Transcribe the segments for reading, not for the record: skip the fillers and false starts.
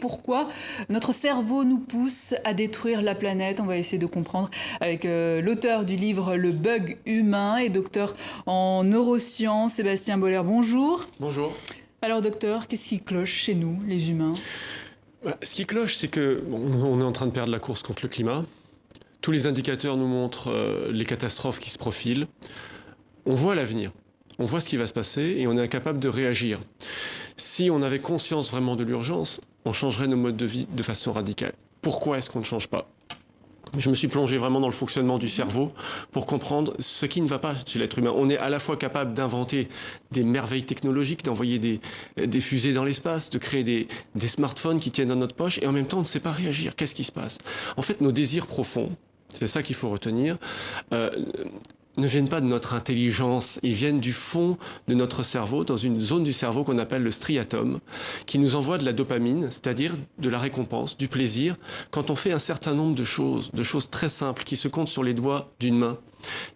pourquoi notre cerveau nous pousse à détruire la planète. On va essayer de comprendre avec l'auteur du livre Le bug humain et docteur en neurosciences, Sébastien Boller. Bonjour. Bonjour. Alors docteur, qu'est-ce qui cloche chez nous, les humains? Ce qui cloche, c'est qu'on est en train de perdre la course contre le climat. Tous les indicateurs nous montrent les catastrophes qui se profilent. On voit l'avenir, on voit ce qui va se passer et on est incapable de réagir. Si on avait conscience vraiment de l'urgence, on changerait nos modes de vie de façon radicale. Pourquoi est-ce qu'on ne change pas ? Je me suis plongé vraiment dans le fonctionnement du cerveau pour comprendre ce qui ne va pas chez l'être humain. On est à la fois capable d'inventer des merveilles technologiques, d'envoyer des fusées dans l'espace, de créer des smartphones qui tiennent dans notre poche, et en même temps on ne sait pas réagir. Qu'est-ce qui se passe ? En fait, nos désirs profonds, c'est ça qu'il faut retenir, ne viennent pas de notre intelligence, ils viennent du fond de notre cerveau, dans une zone du cerveau qu'on appelle le striatum, qui nous envoie de la dopamine, c'est-à-dire de la récompense, du plaisir, quand on fait un certain nombre de choses très simples, qui se comptent sur les doigts d'une main.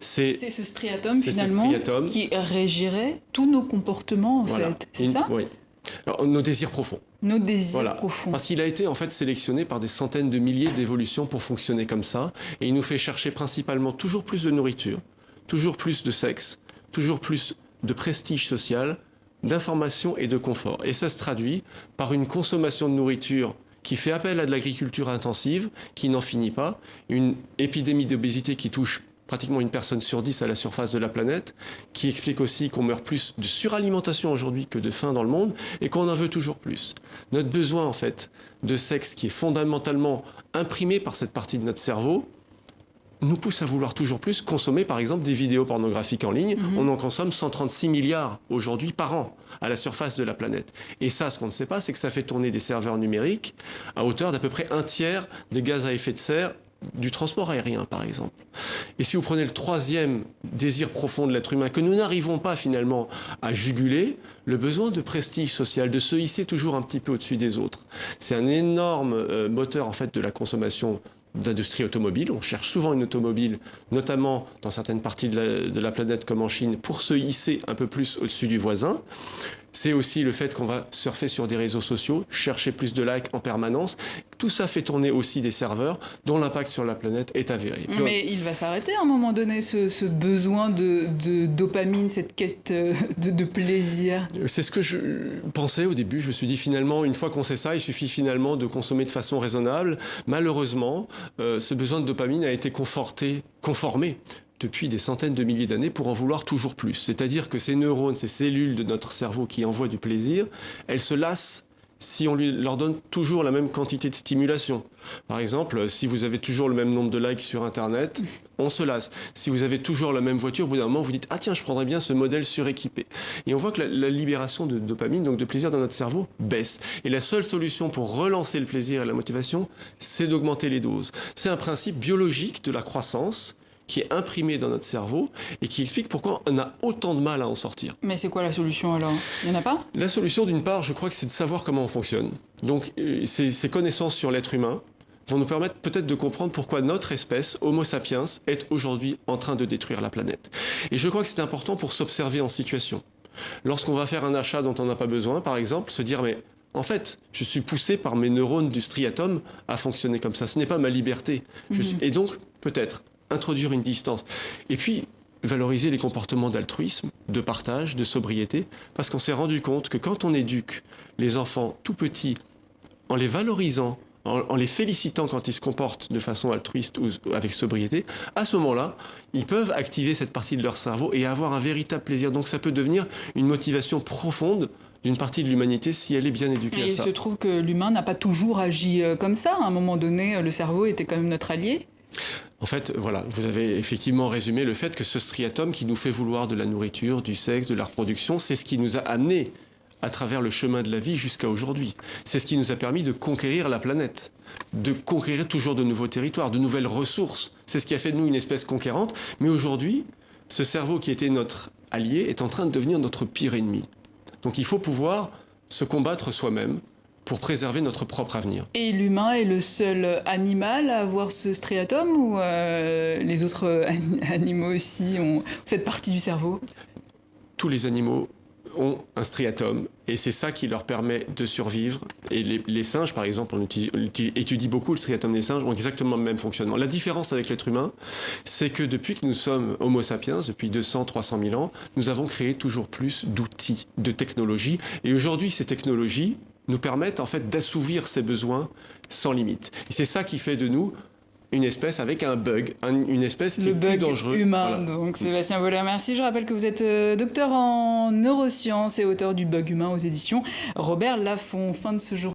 C'est ce striatum, finalement, qui régirait tous nos comportements, en fait. C'est ça ? Oui. Alors, nos désirs profonds. Nos désirs profonds. Parce qu'il a été en fait sélectionné par des centaines de milliers d'évolutions pour fonctionner comme ça, et il nous fait chercher principalement toujours plus de nourriture, toujours plus de sexe, toujours plus de prestige social, d'information et de confort. Et ça se traduit par une consommation de nourriture qui fait appel à de l'agriculture intensive, qui n'en finit pas, une épidémie d'obésité qui touche pratiquement une personne sur 10 à la surface de la planète, qui explique aussi qu'on meurt plus de suralimentation aujourd'hui que de faim dans le monde, et qu'on en veut toujours plus. Notre besoin, en fait, de sexe qui est fondamentalement imprimé par cette partie de notre cerveau, nous pousse à vouloir toujours plus consommer, par exemple, des vidéos pornographiques en ligne. On en consomme 136 milliards aujourd'hui par an à la surface de la planète. Et ça, ce qu'on ne sait pas, c'est que ça fait tourner des serveurs numériques à hauteur d'à peu près un tiers des gaz à effet de serre du transport aérien, par exemple. Et si vous prenez le troisième désir profond de l'être humain, que nous n'arrivons pas finalement à juguler, le besoin de prestige social, de se hisser toujours un petit peu au-dessus des autres. C'est un énorme moteur, en fait, de la consommation d'industrie automobile. On cherche souvent une automobile, notamment dans certaines parties de la planète comme en Chine, pour se hisser un peu plus au-dessus du voisin. C'est aussi le fait qu'on va surfer sur des réseaux sociaux, chercher plus de likes en permanence. Tout ça fait tourner aussi des serveurs dont l'impact sur la planète est avéré. Mais il va s'arrêter à un moment donné, ce besoin de dopamine, cette quête de plaisir. C'est ce que je pensais au début. Je me suis dit finalement, une fois qu'on sait ça, il suffit finalement de consommer de façon raisonnable. Malheureusement, ce besoin de dopamine a été conformé depuis des centaines de milliers d'années pour en vouloir toujours plus. C'est-à-dire que ces neurones, ces cellules de notre cerveau qui envoient du plaisir, elles se lassent si on leur donne toujours la même quantité de stimulation. Par exemple, si vous avez toujours le même nombre de likes sur Internet, on se lasse. Si vous avez toujours la même voiture, au bout d'un moment, vous dites « Ah tiens, je prendrais bien ce modèle suréquipé ». Et on voit que la libération de dopamine, donc de plaisir dans notre cerveau, baisse. Et la seule solution pour relancer le plaisir et la motivation, c'est d'augmenter les doses. C'est un principe biologique de la croissance qui est imprimé dans notre cerveau et qui explique pourquoi on a autant de mal à en sortir. Mais c'est quoi la solution alors ? Il n'y en a pas ? La solution, d'une part, je crois que c'est de savoir comment on fonctionne. Donc ces connaissances sur l'être humain vont nous permettre peut-être de comprendre pourquoi notre espèce, Homo sapiens, est aujourd'hui en train de détruire la planète. Et je crois que c'est important pour s'observer en situation. Lorsqu'on va faire un achat dont on n'a pas besoin, par exemple, se dire « mais en fait, je suis poussé par mes neurones du striatum à fonctionner comme ça. Ce n'est pas ma liberté. Et donc, peut-être, introduire une distance. Et puis, valoriser les comportements d'altruisme, de partage, de sobriété, parce qu'on s'est rendu compte que quand on éduque les enfants tout petits, en les valorisant, en les félicitant quand ils se comportent de façon altruiste ou avec sobriété, à ce moment-là, ils peuvent activer cette partie de leur cerveau et avoir un véritable plaisir. Donc ça peut devenir une motivation profonde d'une partie de l'humanité si elle est bien éduquée à ça. Et il se trouve que l'humain n'a pas toujours agi comme ça. À un moment donné, le cerveau était quand même notre allié. En fait, voilà, vous avez effectivement résumé le fait que ce striatum qui nous fait vouloir de la nourriture, du sexe, de la reproduction, c'est ce qui nous a amenés à travers le chemin de la vie jusqu'à aujourd'hui. C'est ce qui nous a permis de conquérir la planète, de conquérir toujours de nouveaux territoires, de nouvelles ressources. C'est ce qui a fait de nous une espèce conquérante. Mais aujourd'hui, ce cerveau qui était notre allié est en train de devenir notre pire ennemi. Donc il faut pouvoir se combattre soi-même pour préserver notre propre avenir. Et l'humain est le seul animal à avoir ce striatum ou les autres animaux aussi ont cette partie du cerveau ? Tous les animaux ont un striatum et c'est ça qui leur permet de survivre. Et les singes, par exemple, on étudie beaucoup le striatum des singes, ont exactement le même fonctionnement. La différence avec l'être humain, c'est que depuis que nous sommes Homo sapiens, depuis 200-300 000 ans, nous avons créé toujours plus d'outils, de technologies. Et aujourd'hui, ces technologies nous permettent en fait d'assouvir ces besoins sans limite. Et c'est ça qui fait de nous une espèce avec un bug, une espèce qui est plus dangereuse. Le bug humain, voilà. Donc Sébastien Boller, merci. Je rappelle que vous êtes docteur en neurosciences et auteur du bug humain aux éditions Robert Laffont. Fin de ce jour.